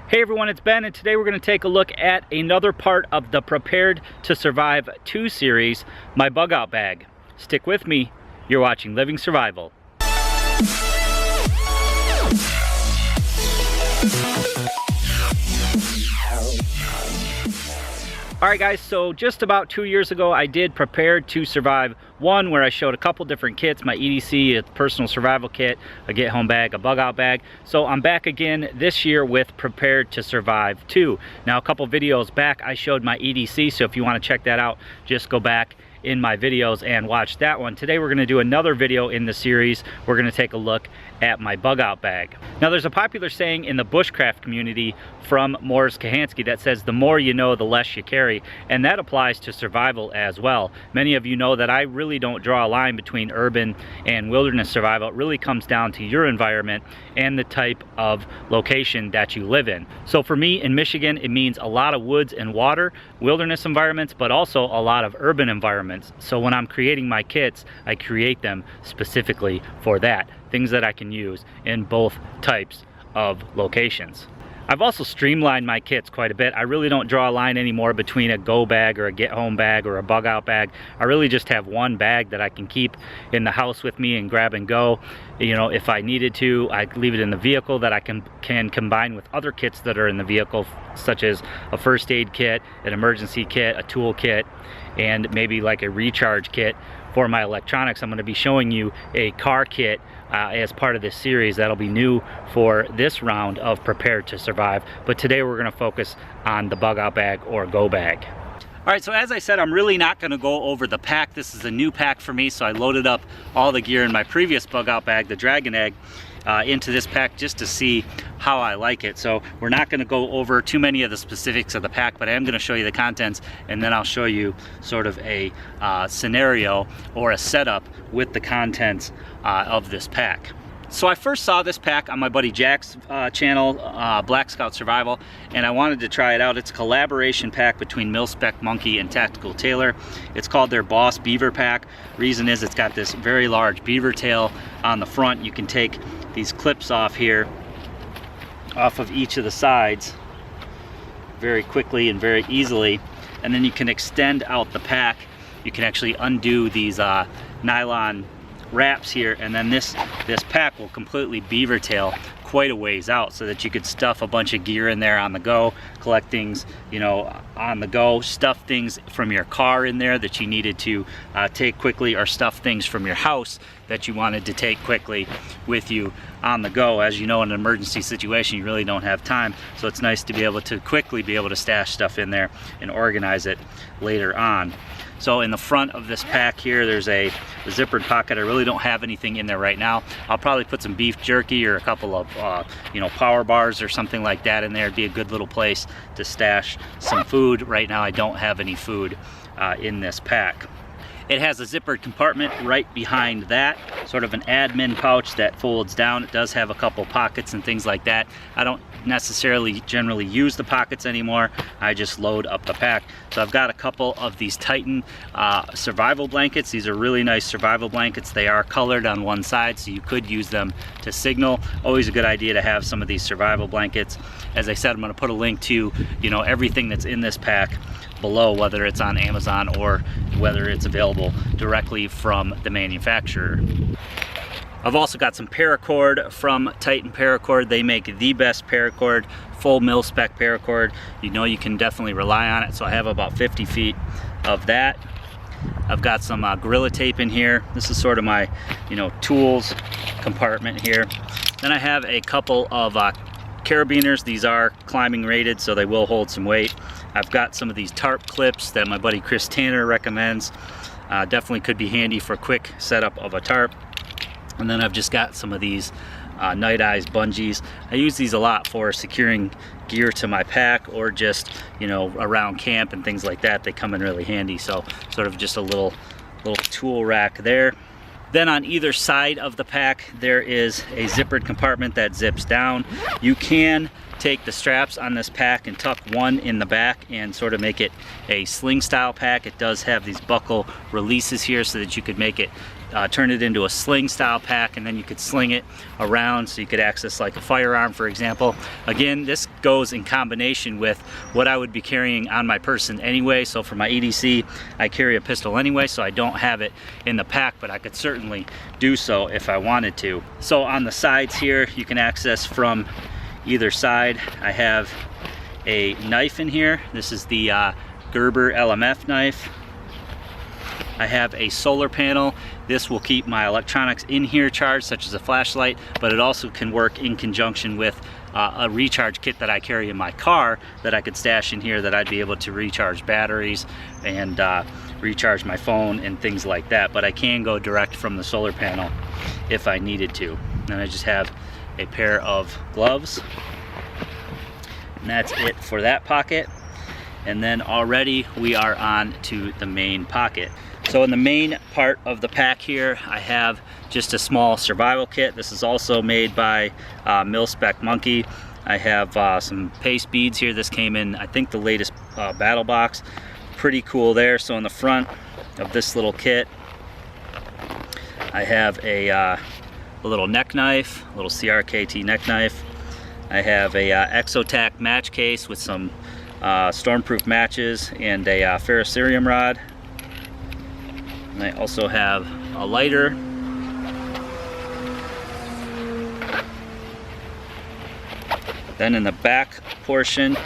Hey everyone, it's Ben, and today we're going to take a look at another part of the Prepared to Survive 2 series, my bug out bag. Stick with me, you're watching Living Survival. Alright guys, so just about 2 years ago I did Prepared to Survive 1, where I showed a couple different kits, my EDC, a personal survival kit, a get home bag, a bug out bag. So I'm back again this year with Prepared to Survive 2. Now a couple videos back I showed my EDC, so if you want to check that out, just go back in my videos and watch that one. Today we're going to do another video in the series. We're going to take a look at my bug out bag. Now there's a popular saying in the bushcraft community from Mors Kahansky that says the more you know, the less you carry, and that applies to survival as well. Many of you know that I really don't draw a line between urban and wilderness survival. It really comes down to your environment and the type of location that you live in. So for me in Michigan, it means a lot of woods and water, wilderness environments, but also a lot of urban environments. So when I'm creating my kits, I create them specifically for that. Things that I can use in both types of locations. I've also streamlined my kits quite a bit. I really don't draw a line anymore between a go bag or a get home bag or a bug out bag. I really just have one bag that I can keep in the house with me and grab and go. You know, if I needed to, I leave it in the vehicle that I can combine with other kits that are in the vehicle, such as a first aid kit, an emergency kit, a tool kit, and maybe like a recharge kit for my electronics. I'm going to be showing you a car kit as part of this series that'll be new for this round of Prepared to Survive. But today we're going to focus on the bug out bag or go bag. All right, so as I said, I'm really not going to go over the pack. This is a new pack for me, so I loaded up all the gear in my previous bug out bag, the Dragon Egg, into this pack just to see how I like it. So we're not going to go over too many of the specifics of the pack, but I am going to show you the contents, and then I'll show you sort of a scenario or a setup with the contents of this pack. So I first saw this pack on my buddy Jack's channel, Black Scout Survival, and I wanted to try it out. It's a collaboration pack between Mil-Spec Monkey and Tactical Tailor. It's called their Boss Beaver Pack. Reason is it's got this very large beaver tail on the front. You can take these clips off here, off of each of the sides very quickly and very easily, and then you can extend out the pack. You can actually undo these nylon wraps here, and then this pack will completely beaver tail quite a ways out, so that you could stuff a bunch of gear in there on the go, collect things, you know, on the go, stuff things from your car in there that you needed to take quickly, or stuff things from your house that you wanted to take quickly with you on the go. As you know, in an emergency situation, you really don't have time, so it's nice to be able to quickly be able to stash stuff in there and organize it later on. So in the front of this pack here, there's a zippered pocket. I really don't have anything in there right now. I'll probably put some beef jerky or a couple of you know, power bars or something like that in there. It'd be a good little place to stash some food. Right now I don't have any food in this pack. It has a zippered compartment right behind that, sort of an admin pouch that folds down. It does have a couple pockets and things like that. I don't necessarily generally use the pockets anymore. I just load up the pack. So I've got a couple of these Titan survival blankets. These are really nice survival blankets. They are colored on one side, so you could use them to signal. Always a good idea to have some of these survival blankets. As I said, I'm going to put a link to, you know, everything that's in this pack below, whether it's on Amazon or whether it's available directly from the manufacturer. I've also got some paracord from Titan Paracord. They make the best paracord, full mil-spec paracord. You know, you can definitely rely on it. So I have about 50 feet of that. I've got some Gorilla Tape in here. This is sort of my, you know, tools compartment here. Then I have a couple of carabiners. These are climbing rated, so they will hold some weight. I've got some of these tarp clips that my buddy Chris Tanner recommends. Definitely could be handy for quick setup of a tarp. And then I've just got some of these Night Eyes bungees. I use these a lot for securing gear to my pack, or just, you know, around camp and things like that. They come in really handy. So sort of just a little tool rack there. Then on either side of the pack, there is a zippered compartment that zips down. You can take the straps on this pack and tuck one in the back and sort of make it a sling style pack. It does have these buckle releases here so that you could make it turn it into a sling style pack, and then you could sling it around so you could access like a firearm, for example. Again, this goes in combination with what I would be carrying on my person anyway. So for my EDC, I carry a pistol anyway, so I don't have it in the pack, but I could certainly do so if I wanted to. So on the sides here, you can access from either side. I have a knife in here. This is the Gerber LMF knife. I have a solar panel. This will keep my electronics in here charged, such as a flashlight, but it also can work in conjunction with a recharge kit that I carry in my car that I could stash in here, that I'd be able to recharge batteries and recharge my phone and things like that. But I can go direct from the solar panel if I needed to. And I just have a pair of gloves, and that's it for that pocket. And then already we are on to the main pocket. So in the main part of the pack here, I have just a small survival kit. This is also made by Mil-Spec Monkey. I have some paste beads here. This came in, I think, the latest battle box. Pretty cool there. So in the front of this little kit, I have a little neck knife, a little CRKT neck knife. I have a Exotac match case with some stormproof matches and a ferrocerium rod. And I also have a lighter. Then in the back portion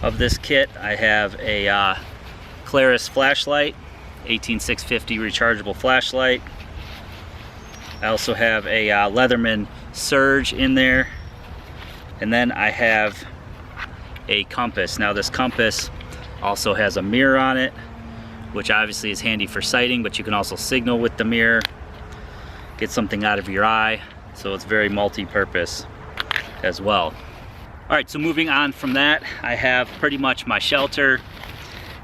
of this kit, I have a Claris flashlight, 18650 rechargeable flashlight. I also have a Leatherman Surge in there. And then I have a compass. Now this compass also has a mirror on it, which obviously is handy for sighting, but you can also signal with the mirror, get something out of your eye, so it's very multi-purpose as well. All right, so moving on from that, I have pretty much my shelter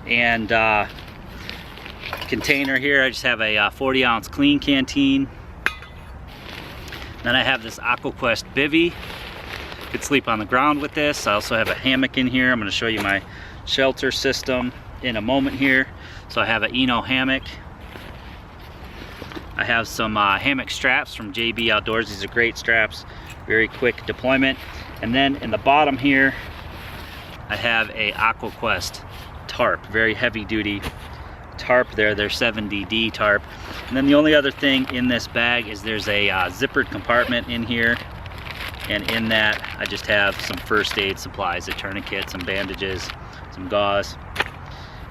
and container here. I just have a 40-ounce clean canteen. Then I have this AquaQuest bivy. Could sleep on the ground with this. I also have a hammock in here. I'm going to show you my shelter system in a moment here. So I have an Eno hammock. I have some hammock straps from JB Outdoors. These are great straps, very quick deployment. And then in the bottom here, I have a AquaQuest tarp, very heavy duty tarp there, their 7DD tarp. And then the only other thing in this bag is there's a zippered compartment in here. And in that, I just have some first aid supplies, a tourniquet, some bandages, some gauze,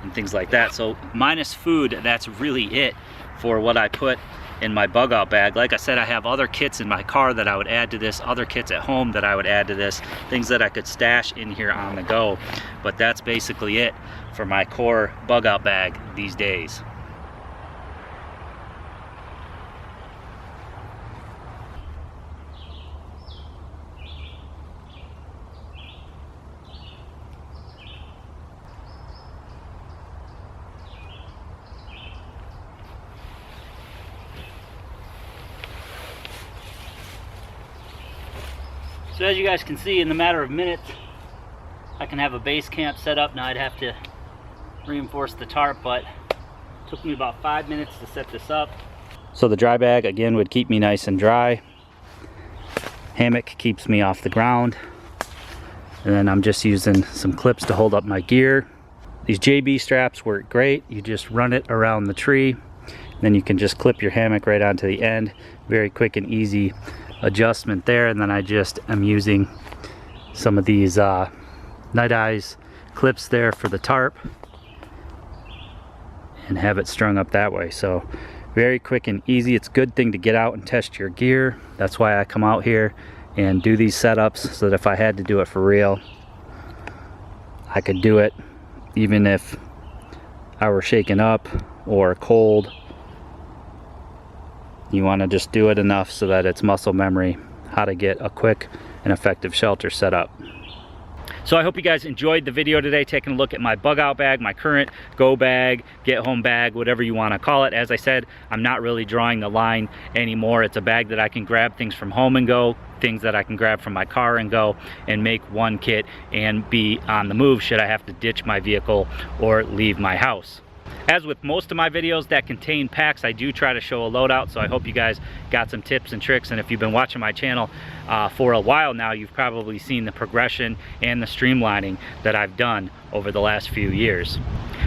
and things like that. So minus food, that's really it for what I put in my bug out bag. Like I said, I have other kits in my car that I would add to this, other kits at home that I would add to this, things that I could stash in here on the go. But that's basically it for my core bug out bag these days. So as you guys can see, in the matter of minutes, I can have a base camp set up. Now I'd have to reinforce the tarp, but it took me about 5 minutes to set this up. So the dry bag, again, would keep me nice and dry. Hammock keeps me off the ground. And then I'm just using some clips to hold up my gear. These JB straps work great. You just run it around the tree. Then you can just clip your hammock right onto the end. Very quick and easy adjustment there. And then I just am using some of these Night Eyes clips there for the tarp and have it strung up that way. So very quick and easy. It's a good thing to get out and test your gear. That's why I come out here and do these setups, so that if I had to do it for real, I could do it even if I were shaken up or cold. You want to just do it enough so that it's muscle memory how to get a quick and effective shelter set up. So I hope you guys enjoyed the video today, taking a look at my bug out bag, my current go bag, get home bag, whatever you want to call it. As I said, I'm not really drawing the line anymore. It's a bag that I can grab things from home and go, things that I can grab from my car and go, and make one kit and be on the move should I have to ditch my vehicle or leave my house. As with most of my videos that contain packs, I do try to show a loadout, so I hope you guys got some tips and tricks. And if you've been watching my channel for a while now, you've probably seen the progression and the streamlining that I've done over the last few years.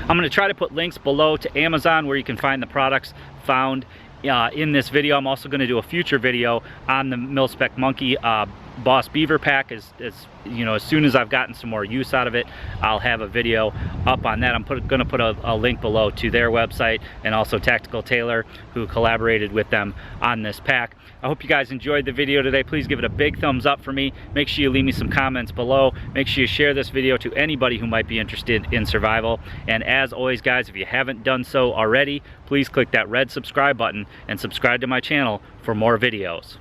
I'm going to try to put links below to Amazon where you can find the products found in this video. I'm also going to do a future video on the Mil-Spec Monkey Boss Beaver pack. As soon as I've gotten some more use out of it, I'll have a video up on that. I'm going to put a link below to their website, and also Tactical Tailor, who collaborated with them on this pack. I hope you guys enjoyed the video today. Please give it a big thumbs up for me. Make sure you leave me some comments below. Make sure you share this video to anybody who might be interested in survival. And as always, guys, if you haven't done so already, please click that red subscribe button and subscribe to my channel for more videos.